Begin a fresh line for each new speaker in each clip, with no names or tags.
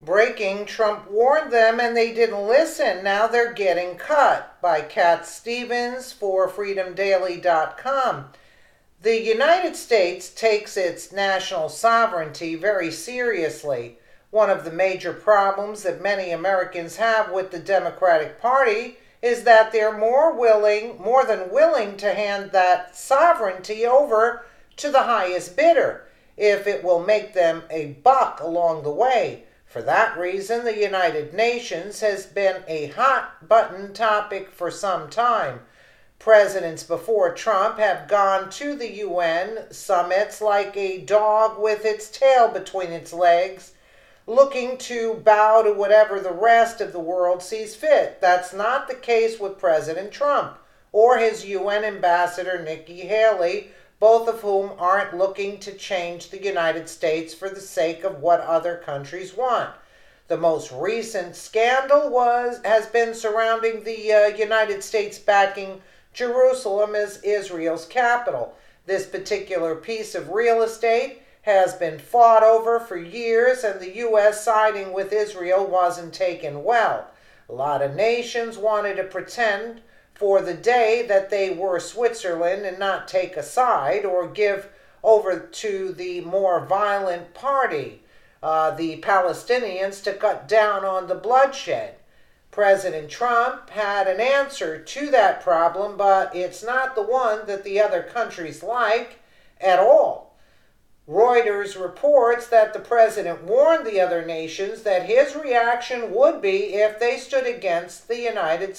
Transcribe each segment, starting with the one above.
Breaking, Trump warned them and they didn't listen. Now they're getting cut. By Cat Stevens for freedomdaily.com. The United States takes its national sovereignty very seriously. One of the major problems that many Americans have with the Democratic Party is that they're more than willing to hand that sovereignty over to the highest bidder if it will make them a buck along the way. For that reason, the United Nations has been a hot-button topic for some time. Presidents before Trump have gone to the UN summits like a dog with its tail between its legs, looking to bow to whatever the rest of the world sees fit. That's not the case with President Trump or his UN ambassador Nikki Haley, both of whom aren't looking to change the United States for the sake of what other countries want. The most recent scandal has been surrounding the United States backing Jerusalem as Israel's capital. This particular piece of real estate has been fought over for years, and the U.S. siding with Israel wasn't taken well. A lot of nations wanted to pretend for the day that they were Switzerland and not take a side or give over to the more violent party, the Palestinians, to cut down on the bloodshed. President Trump had an answer to that problem, but it's not the one that the other countries like at all. Reuters reports that the president warned the other nations that his reaction would be if they stood against the United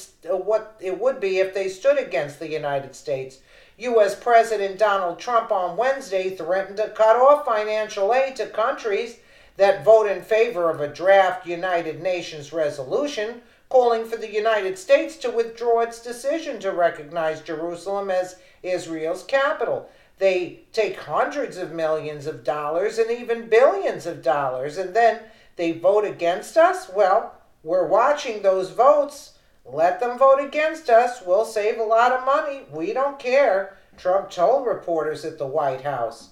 States. U.S. President Donald Trump on Wednesday threatened to cut off financial aid to countries that vote in favor of a draft United Nations resolution calling for the United States to withdraw its decision to recognize Jerusalem as Israel's capital. They take hundreds of millions of dollars and even billions of dollars, and then they vote against us? Well, we're watching those votes. Let them vote against us. We'll save a lot of money. We don't care, Trump told reporters at the White House.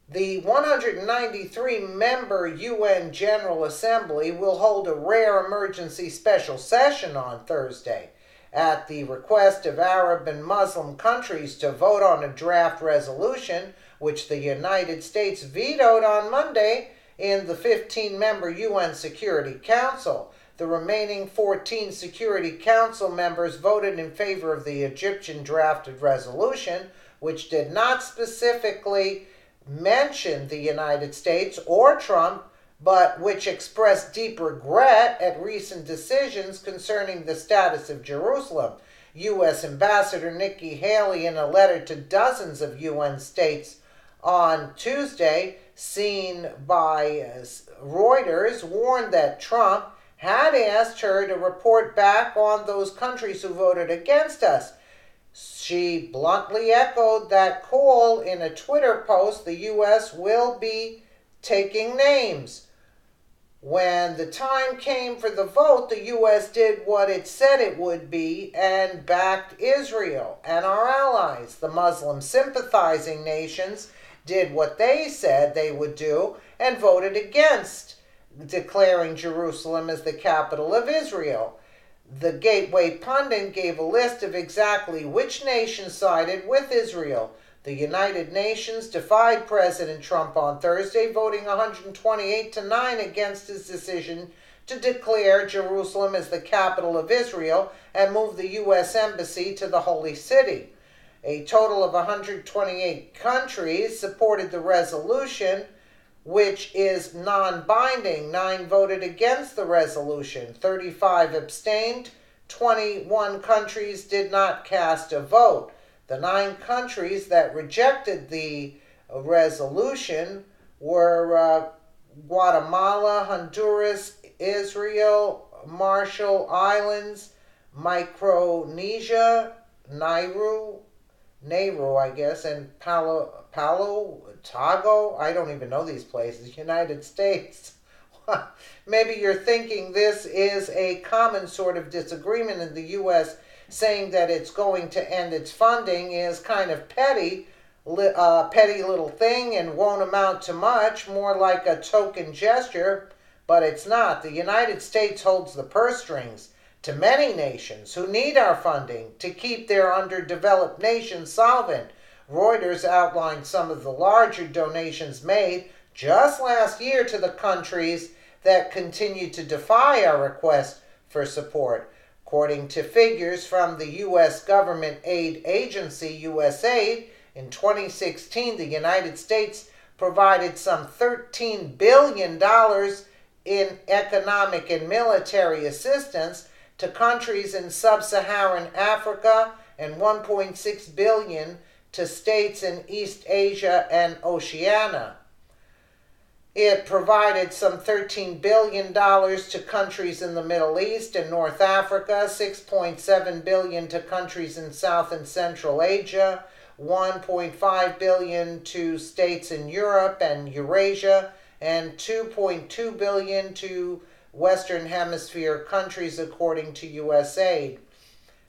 The 193-member UN General Assembly will hold a rare emergency special session on Thursday at the request of Arab and Muslim countries to vote on a draft resolution, which the United States vetoed on Monday in the 15-member UN Security Council. The remaining 14 Security Council members voted in favor of the Egyptian drafted resolution, which did not specifically mention the United States or Trump, but which expressed deep regret at recent decisions concerning the status of Jerusalem. U.S. Ambassador Nikki Haley, in a letter to dozens of UN states on Tuesday, seen by Reuters, warned that Trump had asked her to report back on those countries who voted against us. She bluntly echoed that call in a Twitter post. The U.S. will be taking names. When the time came for the vote, the U.S. did what it said it would be and backed Israel and our allies. The Muslim sympathizing nations did what they said they would do and voted against declaring Jerusalem as the capital of Israel. The Gateway pundit gave a list of exactly which nation sided with Israel. The United Nations defied President Trump on Thursday, voting 128-9 against his decision to declare Jerusalem as the capital of Israel and move the U.S. Embassy to the Holy City. A total of 128 countries supported the resolution, which is non-binding. 9 voted against the resolution. 35 abstained. 21 countries did not cast a vote. The 9 countries that rejected the resolution were Guatemala, Honduras, Israel, Marshall Islands, Micronesia, Nauru, and Togo. I don't even know these places. United States. Maybe you're thinking this is a common sort of disagreement in the U.S. saying that it's going to end its funding is kind of petty. petty little thing and won't amount to much, more like a token gesture, but it's not. The United States holds the purse strings to many nations who need our funding to keep their underdeveloped nations solvent. Reuters outlined some of the larger donations made just last year to the countries that continue to defy our request for support. According to figures from the U.S. government aid agency, USAID, in 2016, the United States provided some $13 billion in economic and military assistance to countries in sub-Saharan Africa and $1.6 billion to states in East Asia and Oceania. It provided some $13 billion to countries in the Middle East and North Africa, $6.7 billion to countries in South and Central Asia, $1.5 billion to states in Europe and Eurasia, and $2.2 billion to Western Hemisphere countries, according to USAID.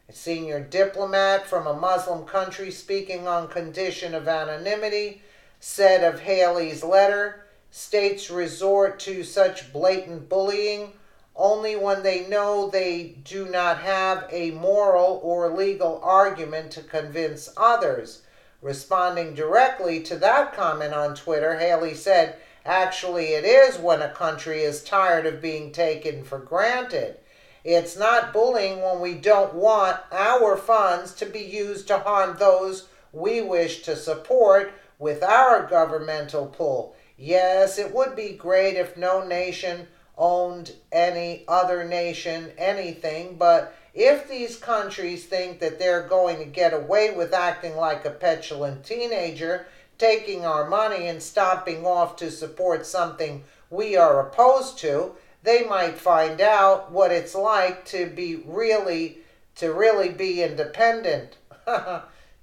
A senior diplomat from a Muslim country speaking on condition of anonymity said of Haley's letter, "States resort to such blatant bullying only when they know they do not have a moral or legal argument to convince others." Responding directly to that comment on Twitter, Haley said, "Actually, it is when a country is tired of being taken for granted. It's not bullying when we don't want our funds to be used to harm those we wish to support with our governmental pull. Yes, it would be great if no nation owned any other nation anything, but if these countries think that they're going to get away with acting like a petulant teenager, taking our money and stomping off to support something we are opposed to, they might find out what it's like to really be independent."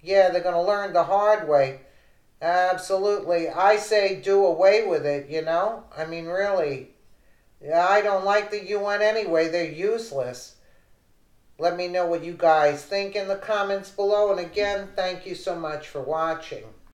Yeah, they're going to learn the hard way. Absolutely. I say do away with it, I mean, really. I don't like the UN anyway. They're useless. Let me know what you guys think in the comments below. And again, thank you so much for watching.